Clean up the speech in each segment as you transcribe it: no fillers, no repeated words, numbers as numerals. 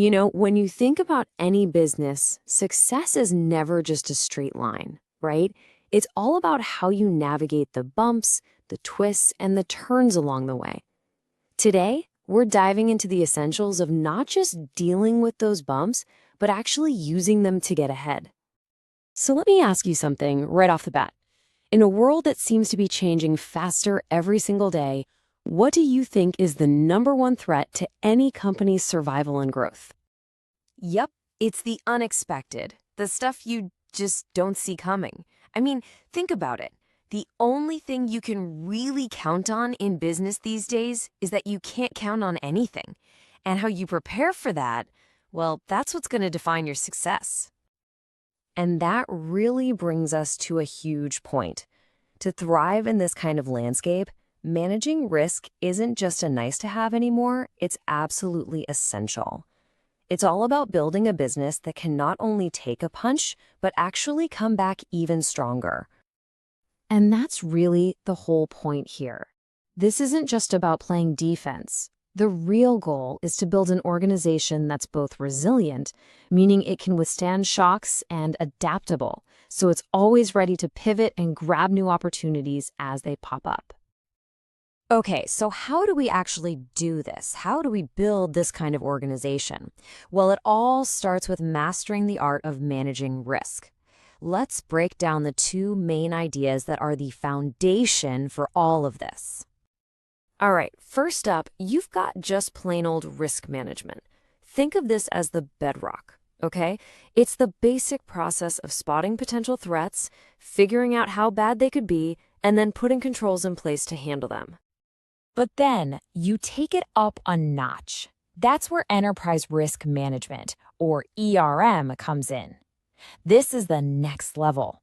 When you think about any business, success is never just a straight line, right? It's all about how you navigate the bumps, the twists, and the turns along the way. Today, we're diving into the essentials of not just dealing with those bumps, but actually using them to get ahead. So let me ask you something right off the bat. In a world that seems to be changing faster every single day, what do you think is the number one threat to any company's survival and growth? Yep, it's the unexpected, the stuff you just don't see coming. I mean, think about it. The only thing you can really count on in business these days is that you can't count on anything. And how you prepare for that, well, that's what's going to define your success. And that really brings us to a huge point. To thrive in this kind of landscape, managing risk isn't just a nice to have anymore, it's absolutely essential. It's all about building a business that can not only take a punch, but actually come back even stronger. And that's really the whole point here. This isn't just about playing defense. The real goal is to build an organization that's both resilient, meaning it can withstand shocks, and adaptable, so it's always ready to pivot and grab new opportunities as they pop up. Okay, so how do we actually do this? How do we build this kind of organization? Well, it all starts with mastering the art of managing risk. Let's break down the two main ideas that are the foundation for all of this. All right, first up, you've got just plain old risk management. Think of this as the bedrock, okay? It's the basic process of spotting potential threats, figuring out how bad they could be, and then putting controls in place to handle them. But then you take it up a notch. That's where enterprise risk management, or ERM, comes in. This is the next level.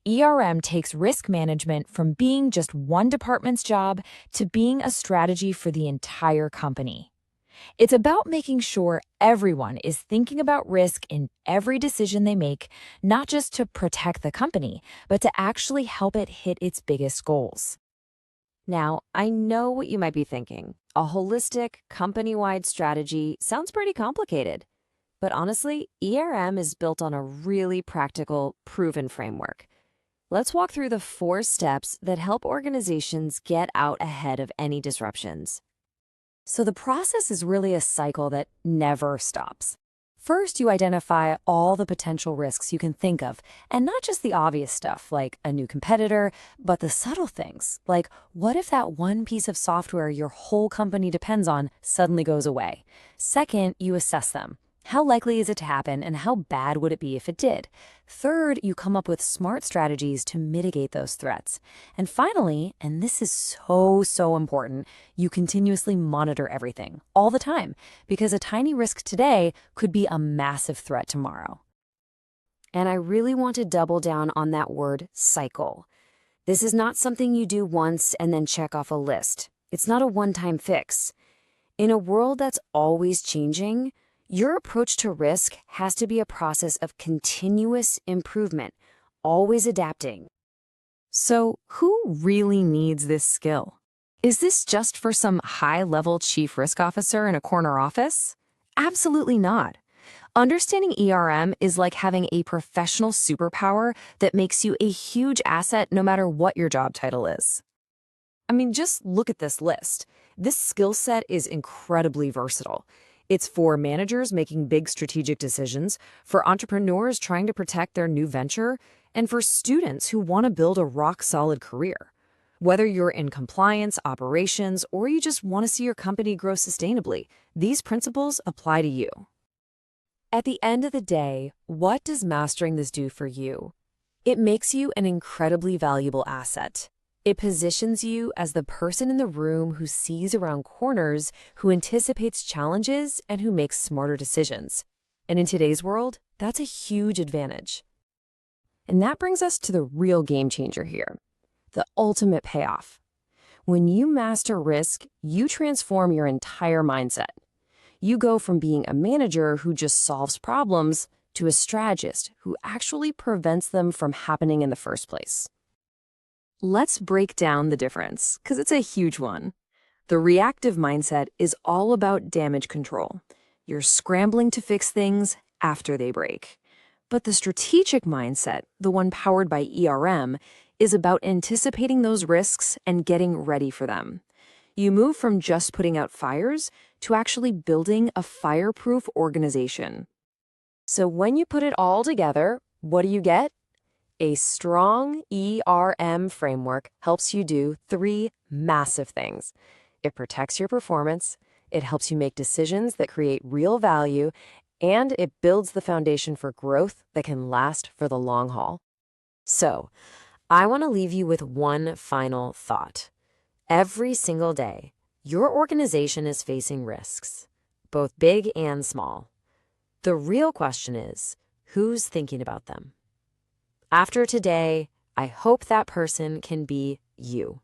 ERM takes risk management from being just one department's job to being a strategy for the entire company. It's about making sure everyone is thinking about risk in every decision they make, not just to protect the company, but to actually help it hit its biggest goals. Now, I know what you might be thinking. A holistic, company-wide strategy sounds pretty complicated. But honestly, ERM is built on a really practical, proven framework. Let's walk through the 4 steps that help organizations get out ahead of any disruptions. So the process is really a cycle that never stops. First, you identify all the potential risks you can think of, and not just the obvious stuff like a new competitor, but the subtle things, like what if that one piece of software your whole company depends on suddenly goes away? Second, you assess them. How likely is it to happen, and how bad would it be if it did? Third, you come up with smart strategies to mitigate those threats. And finally, and this is so important, you continuously monitor everything, all the time, because a tiny risk today could be a massive threat tomorrow. And I really want to double down on that word, cycle. This is not something you do once and then check off a list. It's not a one-time fix. In a world that's always changing, your approach to risk has to be a process of continuous improvement, always adapting. So, who really needs this skill? Is this just for some high-level chief risk officer in a corner office? Absolutely not. Understanding ERM is like having a professional superpower that makes you a huge asset no matter what your job title is. I mean, just look at this list. This skill set is incredibly versatile. It's for managers making big strategic decisions, for entrepreneurs trying to protect their new venture, and for students who want to build a rock-solid career. Whether you're in compliance, operations, or you just want to see your company grow sustainably, these principles apply to you. At the end of the day, what does mastering this do for you? It makes you an incredibly valuable asset. It positions you as the person in the room who sees around corners, who anticipates challenges, and who makes smarter decisions. And in today's world, that's a huge advantage. And that brings us to the real game changer here, the ultimate payoff. When you master risk, you transform your entire mindset. You go from being a manager who just solves problems to a strategist who actually prevents them from happening in the first place. Let's break down the difference, because it's a huge one. The reactive mindset is all about damage control. You're scrambling to fix things after they break. But the strategic mindset, the one powered by ERM, is about anticipating those risks and getting ready for them. You move from just putting out fires to actually building a fireproof organization. So when you put it all together, what do you get? A strong ERM framework helps you do three massive things. It protects your performance, it helps you make decisions that create real value, and it builds the foundation for growth that can last for the long haul. So, I want to leave you with one final thought. Every single day, your organization is facing risks, both big and small. The real question is, who's thinking about them? After today, I hope that person can be you.